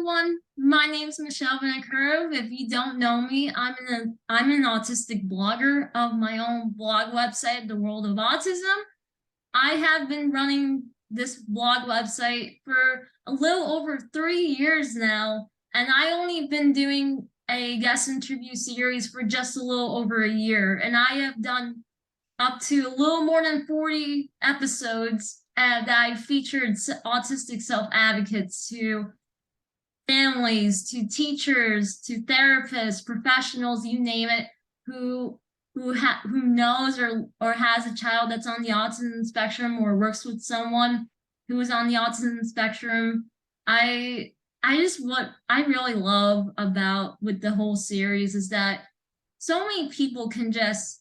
everyone. My name's Michelle Vanakurov. If you don't know me, I'm an autistic blogger of my own blog website, The World of Autism. I have been running this blog website for a little over 3 years now, and I only been doing a guest interview series for just a little over a year, and I have done up to a little more than 40 episodes that I featured autistic self-advocates to families, to teachers, to therapists, professionals, you name it, who knows or has a child that's on the autism spectrum or works with someone who is on the autism spectrum. What I really love about with the whole series is that so many people can just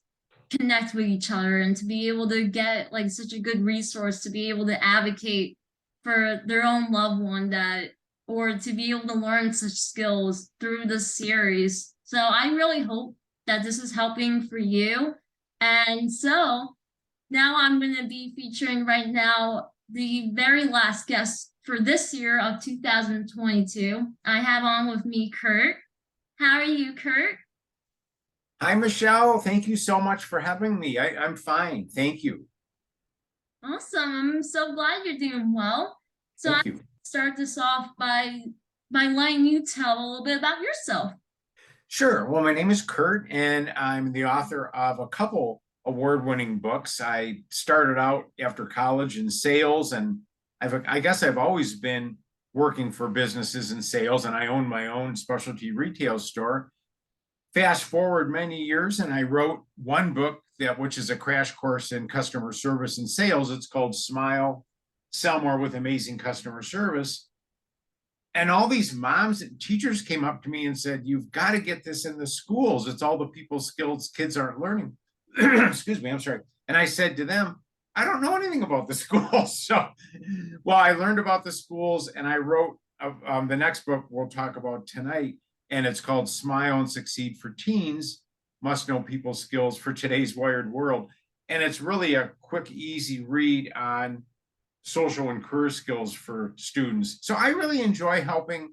connect with each other, and to be able to get like such a good resource to be able to advocate for their own loved one, that or to be able to learn such skills through this series. So I really hope that this is helping for you. And so now I'm going to be featuring right now the very last guest for this year of 2022. I have on with me Kurt. How are you, Kurt? Hi, Michelle. Thank you so much for having me. I'm fine. Thank you. Awesome. I'm so glad you're doing well. So Thank I'm you. going to start this off by letting you tell a little bit about yourself. Sure. Well, my name is Kurt, and I'm the author of a couple award-winning books. I started out after college in sales, and I guess I've always been working for businesses in sales, and I own my own specialty retail store. Fast forward many years, and I wrote one book which is a crash course in customer service and sales. It's called Smile, Sell More with Amazing Customer Service. And all these moms and teachers came up to me and said, "You've got to get this in the schools. It's all the people skills kids aren't learning." Excuse me, I'm sorry. And I said to them, "I don't know anything about the schools." So, well, I learned about the schools, and I wrote the next book we'll talk about tonight, and it's called Smile and Succeed for Teens, Must Know People Skills for Today's Wired World. And it's really a quick, easy read on social and career skills for students. So I really enjoy helping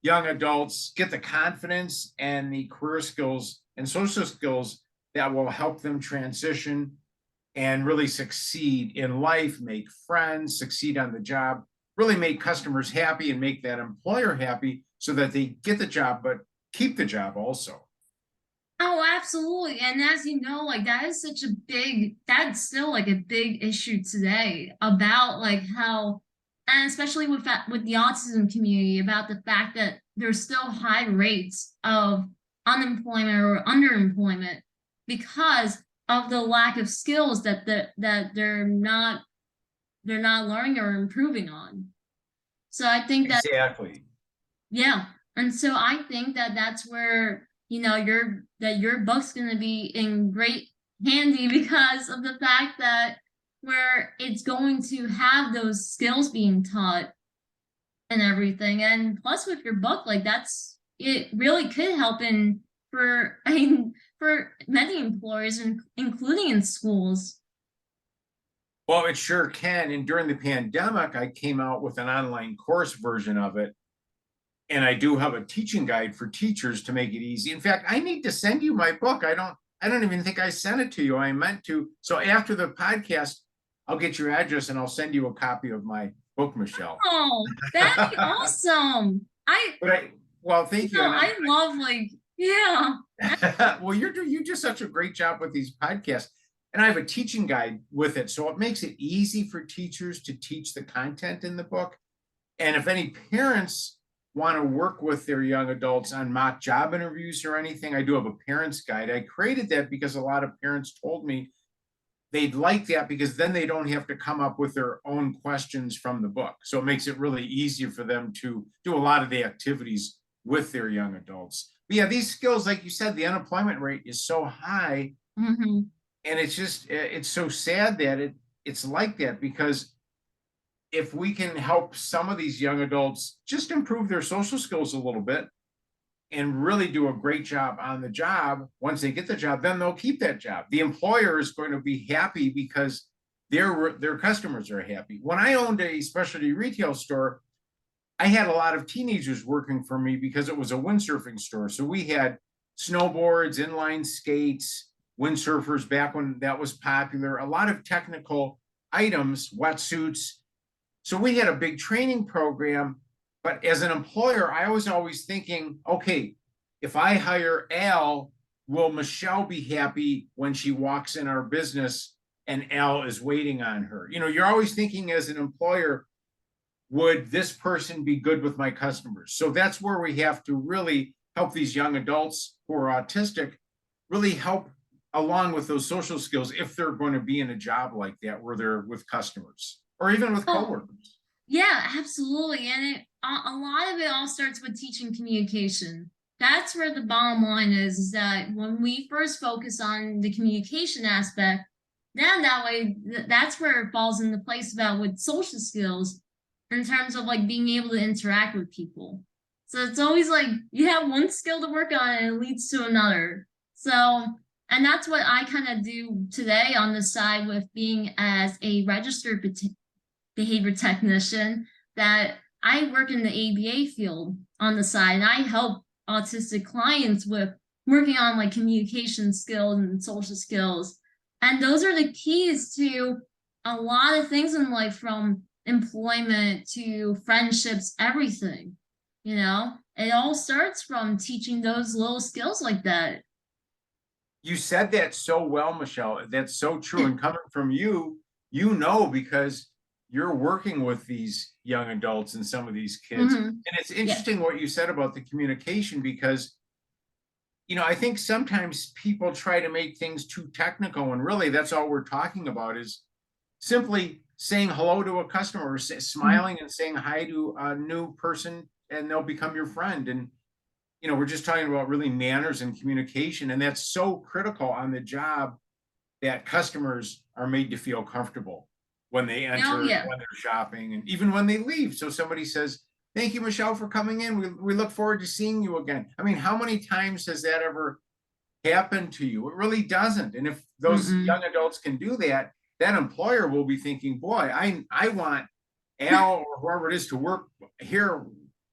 young adults get the confidence and the career skills and social skills that will help them transition and really succeed in life, make friends, succeed on the job, really make customers happy and make that employer happy so that they get the job, but keep the job also. Oh, absolutely. And as you know, like that's still like a big issue today about like how, and especially with the autism community, about the fact that there's still high rates of unemployment or underemployment because of the lack of skills that they're not learning or improving on. So I think that, Exactly. yeah. And so I think that that's where, your book's going to be in great handy because of the fact that where it's going to have those skills being taught and everything. And plus with your book, like it really could help for many employers, including in schools. Well, it sure can. And during the pandemic, I came out with an online course version of it. And I do have a teaching guide for teachers to make it easy. In fact, I need to send you my book. I don't even think I sent it to you. I meant to. So after the podcast, I'll get your address and I'll send you a copy of my book, Michelle. Oh, that'd be awesome. Well, thank you. I love yeah. Well, you do such a great job with these podcasts. And I have a teaching guide with it. So it makes it easy for teachers to teach the content in the book. And if any parents want to work with their young adults on mock job interviews or anything, I do have a parents guide. I created that because a lot of parents told me they'd like that because then they don't have to come up with their own questions from the book. So it makes it really easier for them to do a lot of the activities with their young adults. But yeah, these skills, like you said, the unemployment rate is so high. Mm-hmm. And it's so sad that it's like that, because if we can help some of these young adults just improve their social skills a little bit and really do a great job on the job, once they get the job, then they'll keep that job. The employer is going to be happy because their customers are happy. When I owned a specialty retail store, I had a lot of teenagers working for me because it was a windsurfing store. So we had snowboards, inline skates, windsurfers back when that was popular, a lot of technical items, wetsuits. So we had a big training program. But as an employer, I was always thinking, okay, if I hire Al, will Michelle be happy when she walks in our business and Al is waiting on her? You know, you're always thinking as an employer, would this person be good with my customers? So that's where we have to really help these young adults who are autistic really help along with those social skills if they're going to be in a job like that where they're with customers or even with Oh, coworkers. yeah, absolutely. And a lot of it all starts with teaching communication. That's where the bottom line is that when we first focus on the communication aspect, then that way, that's where it falls into place about with social skills in terms of like being able to interact with people. So it's always like you have one skill to work on and it leads to another. So, and that's what I kind of do today on the side with being as a registered behavior technician, that I work in the ABA field on the side and I help autistic clients with working on like communication skills and social skills. And those are the keys to a lot of things in life, from employment to friendships, everything. You know, it all starts from teaching those little skills like that. You said that so well, Michelle. That's so true. And coming from you, you know, because you're working with these young adults and some of these kids. Mhm. And it's Yeah. interesting what you said about the communication because, you know, I think sometimes people try to make things too technical and really that's all we're talking about is simply saying hello to a customer or Mhm. smiling and saying hi to a new person and they'll become your friend. And you know, we're just talking about really manners and communication, and that's so critical on the job that customers are made to feel comfortable when they Oh, enter, yeah. when they're shopping, and even when they leave. So somebody says, "Thank you, Michelle, for coming in. We look forward to seeing you again." I mean, how many times has that ever happened to you? It really doesn't. And if those Mm-mm. young adults can do that, that employer will be thinking, "Boy, I want Al or whoever it is to work here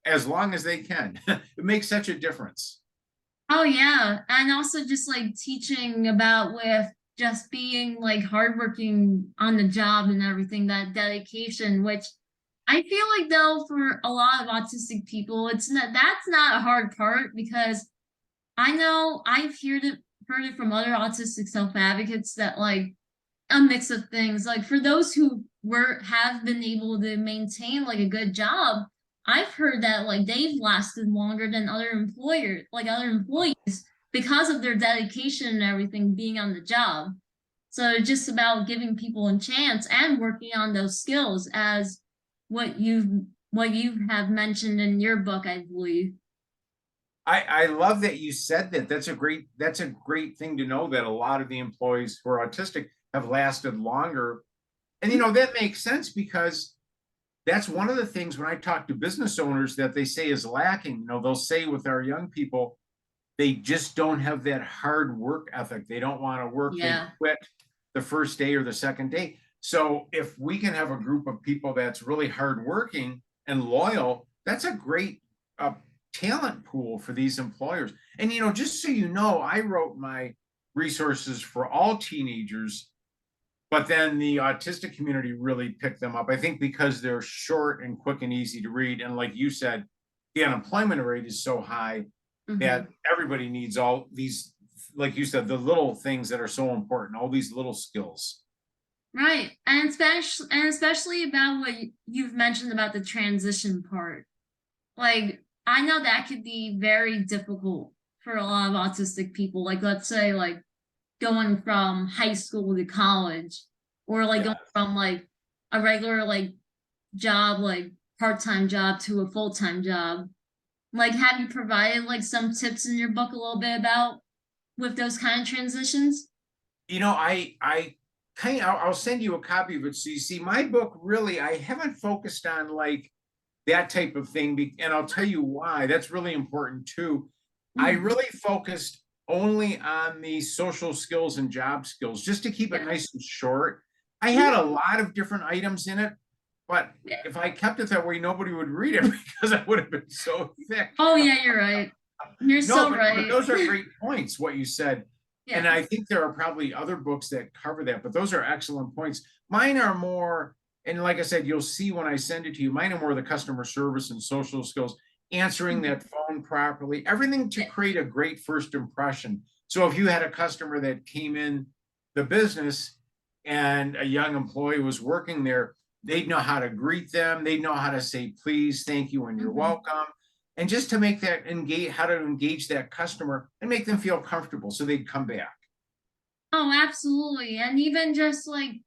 as long as they can." It makes such a difference. Oh yeah, and also just like teaching about with just being like hardworking on the job and everything, that dedication, which I feel like though for a lot of autistic people, it's not, that's not a hard part, because I know I've heard it from other autistic self-advocates that like a mix of things. Like for those who have been able to maintain like a good job, I've heard that like they've lasted longer than other employees, because of their dedication and everything being on the job. So it's just about giving people a chance and working on those skills, as what you have mentioned in your book, I believe. I love that you said that. That's a great thing to know that a lot of the employees who are autistic have lasted longer. And you know, that makes sense because that's one of the things when I talk to business owners that they say is lacking. You know, they'll say with our young people, they just don't have that hard work ethic. They don't want to work, they Yeah. quit the first day or the second day. So if we can have a group of people that's really hardworking and loyal, that's a great uh, talent pool for these employers. And you know, just so you know, I wrote my resources for all teenagers, but then the autistic community really picked them up. I think because they're short and quick and easy to read, and like you said, the unemployment rate is so high that Hmm. everybody needs all these, like you said, the little things that are so important, all these little skills. Right. And especially about what you've mentioned about the transition part. Like I know that could be very difficult for a lot of autistic people. Like let's say like going from high school to college, or like going Yeah. from like a regular like job, like part-time job, to a full-time job. Like have you provided like some tips in your book a little bit about with those kind of transitions? You know, I kind of I'll send you a copy of it so you see my book. Really, I haven't focused on like that type of thing, and I'll tell you why. That's really important too. I Mhm. really focused only on the social skills and job skills just to keep it Yeah. nice and short. I had Mhm. a lot of different items in it, But if I kept it that way, nobody would read it because it would have been so thick. Oh yeah, you're right. You're No, so but right. those are great points, what you said. And Yeah. I think there are probably other books that cover that, but those are excellent points. Mine are more, and like I said, you'll see when I send it to you, mine are more the customer service and social skills, answering that phone properly, everything to create a great first impression. So if you had a customer that came in the business and a young employee was working there, they'd know how to greet them, they'd know how to say please, thank you, and you're Mhm. welcome. And just to make that engage, how to engage that customer and make them feel comfortable so they'd come back. Oh, absolutely. And even just like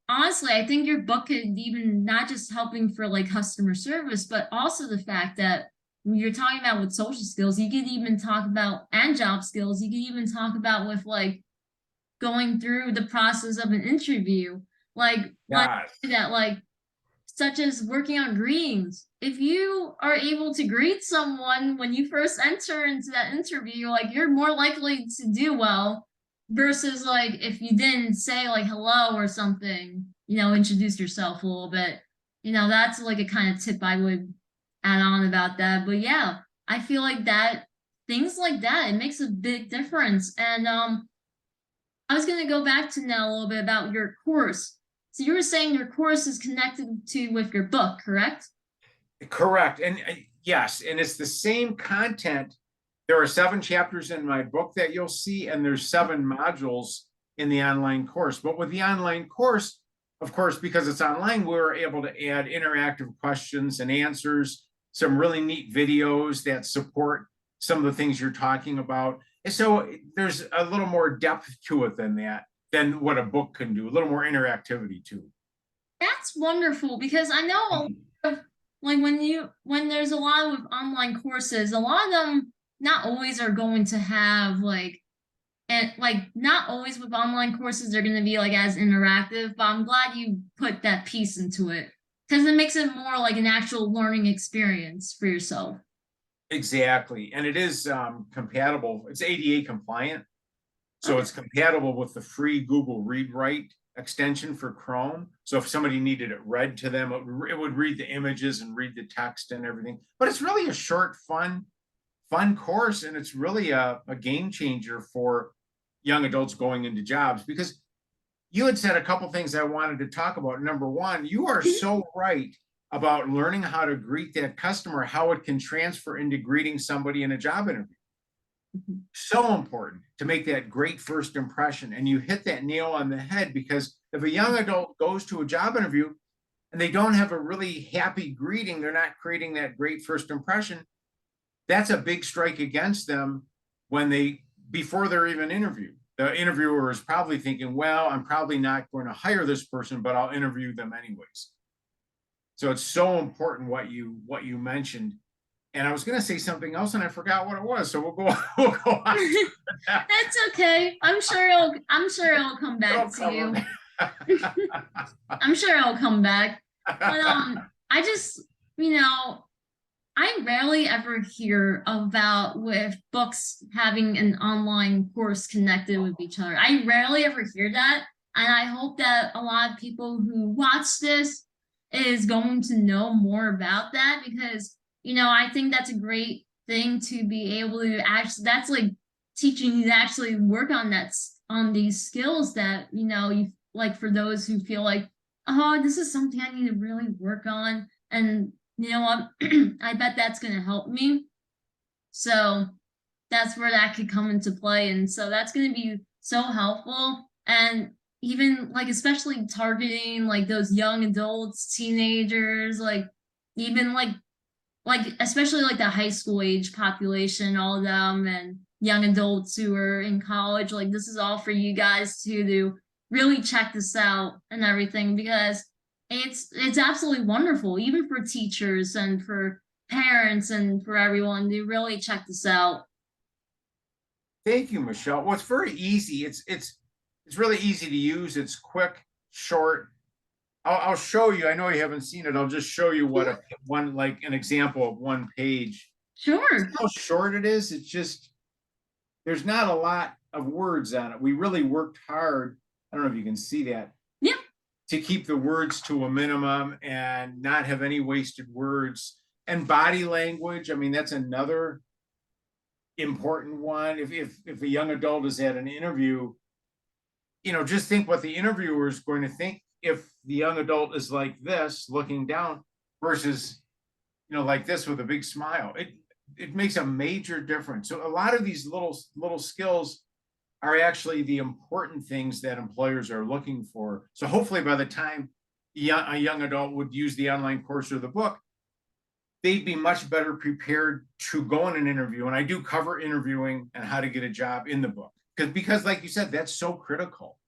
honestly, I think your book could even not just helping for like customer service, but also the fact that when you're talking about with social skills, you could even talk about and job skills, you could even talk about with like going through the process of an interview. Like Yes. that like such as working on greetings. If you are able to greet someone when you first enter into that interview, like you're more likely to do well versus like if you didn't say like hello or something, introduce yourself a little bit. That's like a kind of tip I would add on about that. But yeah, I feel like that things like that, it makes a big difference. And I was going to go back to now a little bit about your course. So you were saying your course is connected to with your book, correct? Correct. And yes, and it's the same content. There are 7 chapters in my book that you'll see, and there's 7 modules in the online course. But with the online course, of course, because it's online, we're able to add interactive questions and answers, some really neat videos that support some of the things you're talking about. And so there's a little more depth to it than that, than what a book can do, a little more interactivity too. That's wonderful because I know a lot of like when there's a lot of online courses, a lot of them not always are going to have like and like not always with online courses they're going to be like as interactive, but I'm glad you put that piece into it because it makes it more like an actual learning experience for yourself. Exactly. And it is compatible. It's ADA compliant. So Okay. it's compatible with the free Google Read Write extension for Chrome. So if somebody needed it read to them, it would read the images and read the text and everything. But it's really a short, fun course. And it's really a game changer for young adults going into jobs because you had said a couple things I wanted to talk about. Number one, you are so right about learning how to greet that customer, how it can transfer into greeting somebody in a job interview. Mhm. So important to make that great first impression. And you hit that nail on the head because if a young adult goes to a job interview and they don't have a really happy greeting, they're not creating that great first impression. That's a big strike against them when before they're even interviewed. The interviewer is probably thinking, well, I'm probably not going to hire this person, but I'll interview them anyways. So it's so important what you mentioned. And I was going to say something else and I forgot what it was. So we'll go we'll go on to that. That's okay. I'm sure it'll come It'll back to cover you. that. I'm sure it'll come back. But I just, you know, I rarely ever hear about with books having an online course connected with each other. I rarely ever hear that. And I hope that a lot of people who watch this is going to know more about that because, I think that's a great thing to be able to actually, that's like teaching you to actually work on on these skills that, you like for those who feel like, oh, this is something I need to really work on. And you know what? I bet that's going to help me. So that's where that could come into play. And so that's going to be so helpful. And even like, especially targeting like those young adults, teenagers, like even especially like the high school age population, all of them, and young adults who are in college. Like, this is all for you guys to really check this out and everything because it's absolutely wonderful, even for teachers and for parents and for everyone to really check this out. Thank you, Michelle. Well, it's very easy. It's really easy to use. It's quick, short. I'll show you. I know you haven't seen it. I'll just show you what like an example of one page. Sure. How short it is. It's just there's not a lot of words on it. We really worked hard. I don't know if you can see that Yeah. to keep the words to a minimum and not have any wasted words. And body language, I mean, that's another important one. If a young adult is at an interview, just think what the interviewer is going to think if the young adult is like this, looking down, versus, like this with a big smile. It makes a major difference. So a lot of these little skills are actually the important things that employers are looking for. So hopefully by the time a young adult would use the online course or the book, they'd be much better prepared to go in an interview. And I do cover interviewing and how to get a job in the book. Because like you said, that's so critical.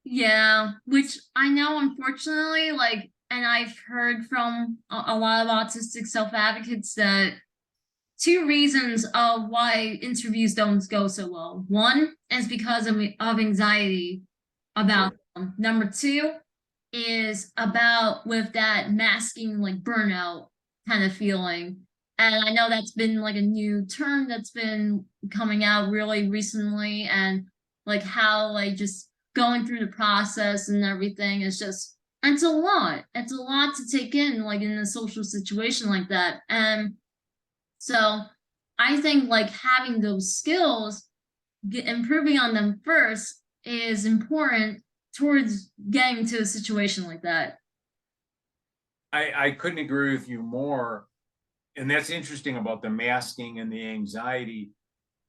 Yeah, which I know, unfortunately, like, and I've heard from a lot of autistic self-advocates that two reasons of why interviews don't go so well. One is because of anxiety about them. Number two is about with that masking, like burnout kind of feeling. And I know that's been like a new term that's been coming out really recently, and like how like just going through the process and everything is just, it's a lot. It's a lot to take in, like in a social situation like that. And so I think like having those skills, improving on them first is important towards getting to a situation like that. I couldn't agree with you more. And that's interesting about the masking and the anxiety.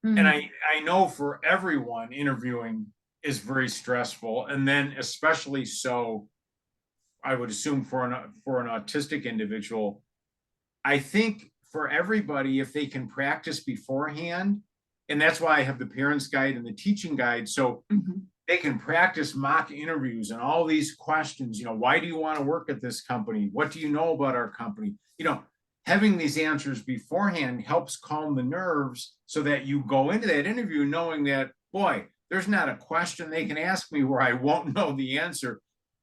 And I know for everyone, interviewing is very stressful. And then especially so, I would assume for an autistic individual, I think for everybody, if they can practice beforehand, and that's why I have the parents guide and the teaching guide. So they can practice mock interviews and all these questions, why do you want to work at this company? What do you know about our company? Having these answers beforehand helps calm the nerves so that you go into that interview knowing that, boy, there's not a question they can ask me where I won't know the answer.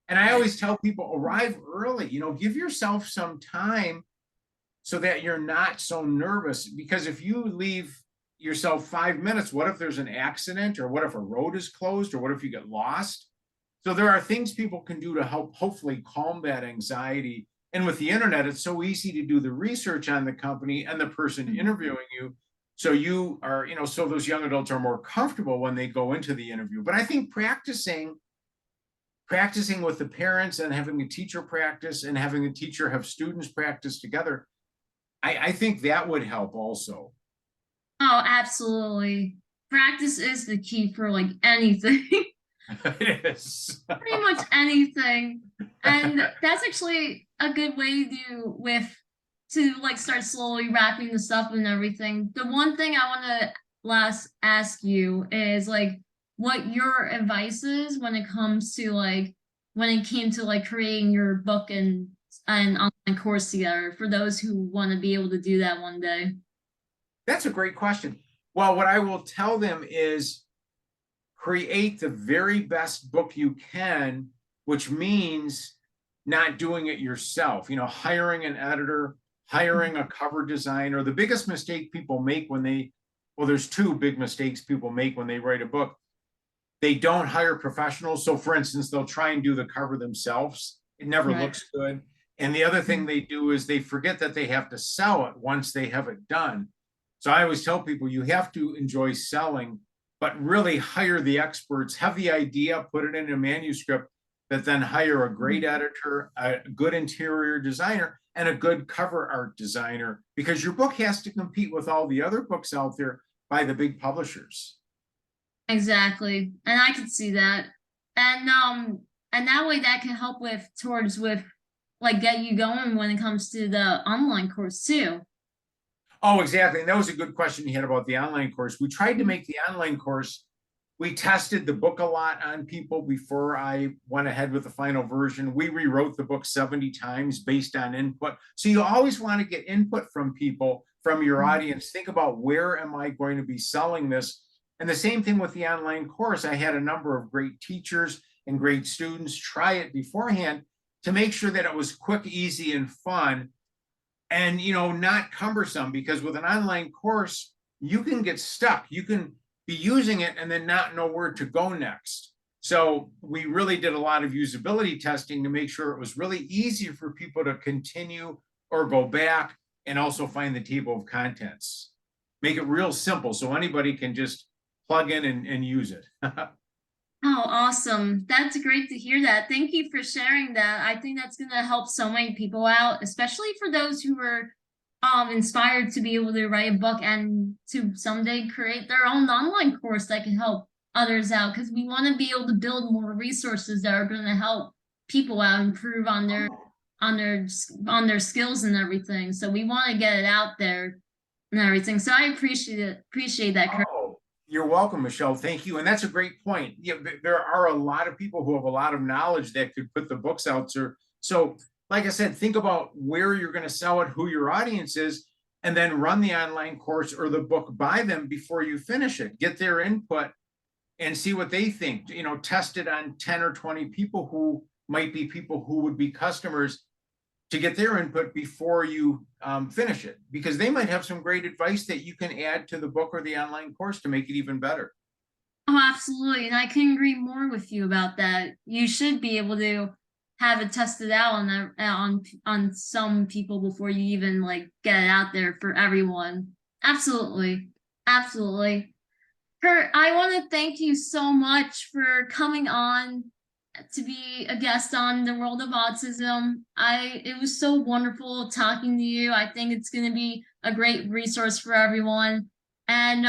And I always tell people, arrive early, give yourself some time so that you're not so nervous. Because if you leave yourself 5 minutes, what if there's an accident, or what if a road is closed, or what if you get lost? So there are things people can do to help hopefully calm that anxiety. And with the internet, it's so easy to do the research on the company and the person interviewing you. So you are, so those young adults are more comfortable when they go into the interview. But I think practicing with the parents and having a teacher practice and having a teacher have students practice together, I think that would help also. Oh, absolutely. Practice is the key for like anything. It is. Pretty much anything. And that's actually a good way to like start slowly wrapping the stuff and everything. The one thing I want to last ask you is like what your advice is when it comes to like when it came to like creating your book and an online course together for those who want to be able to do that one day. That's a great question. Well, what I will tell them is create the very best book you can, which means not doing it yourself, hiring an editor, hiring a cover designer. The biggest mistake people make there's two big mistakes people make when they write a book. They don't hire professionals. So for instance, they'll try and do the cover themselves. It never looks good. And the other thing they do is they forget that they have to sell it once they have it done. So I always tell people you have to enjoy selling, but really hire the experts, have the idea, put it in a manuscript, but then hire a great editor, a good interior designer, and a good cover art designer, because your book has to compete with all the other books out there by the big publishers. Exactly. And I can see that. And that way that can help with like get you going when it comes to the online course too. Oh, exactly. And that was a good question you had about the online course. We tried to make the online course, we tested the book a lot on people before I went ahead with the final version. We rewrote the book 70 times based on input. So you always want to get input from people, from your audience. Think about, where am I going to be selling this? And the same thing with the online course. I had a number of great teachers and great students try it beforehand to make sure that it was quick, easy, and fun. And, not cumbersome, because with an online course, you can get stuck. You can be using it and then not know where to go next. So we really did a lot of usability testing to make sure it was really easy for people to continue or go back and also find the table of contents. Make it real simple so anybody can just plug in and use it. Oh, awesome. That's great to hear that. Thank you for sharing that. I think that's going to help so many people out, especially for those who were inspired to be able to write a book and to someday create their own online course that can help others out, because we want to be able to build more resources that are going to help people out improve on their on their skills and everything. So we want to get it out there and everything. So I appreciate that, Kurt. Oh, you're welcome, Michelle. Thank you. And that's a great point. Yeah, there are a lot of people who have a lot of knowledge that could put the books out there. So, like I said, think about where you're going to sell it, who your audience is, and then run the online course or the book by them before you finish it. Get their input and see what they think. You know, test it on 10 or 20 people who might be people who would be customers to get their input before you finish it, because they might have some great advice that you can add to the book or the online course to make it even better. Oh, absolutely. And I can agree more with you about that. You should be able to have it tested out on on some people before you even like get it out there for everyone. Absolutely. Absolutely. Kurt, I want to thank you so much for coming on to be a guest on the World of Autism. It was so wonderful talking to you. I think it's going to be a great resource for everyone. And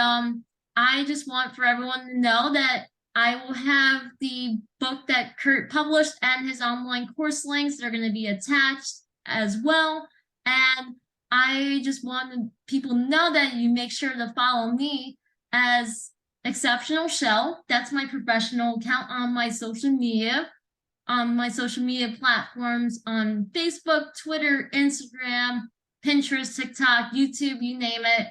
I just want for everyone to know that I will have the book that Kurt published and his online course links that are going to be attached as well. And I just want people to know that you make sure to follow me as Exceptional Shell. That's my professional account on my social media platforms on Facebook, Twitter, Instagram, Pinterest, TikTok, YouTube, you name it.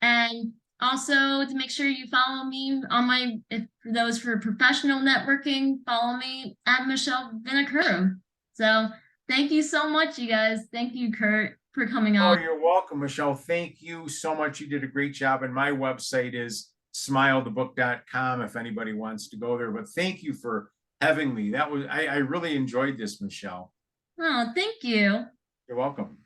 And also to make sure you follow me on for those for professional networking, follow me at Michelle Vinacuro. So thank you so much, you guys. Thank you, Kurt, for coming Oh, on. you're welcome, Michelle. Thank you so much. You did a great job. And my website is smilethebook.com if anybody wants to go there. But thank you for having me. I really enjoyed this, Michelle. Oh, thank you. You're welcome.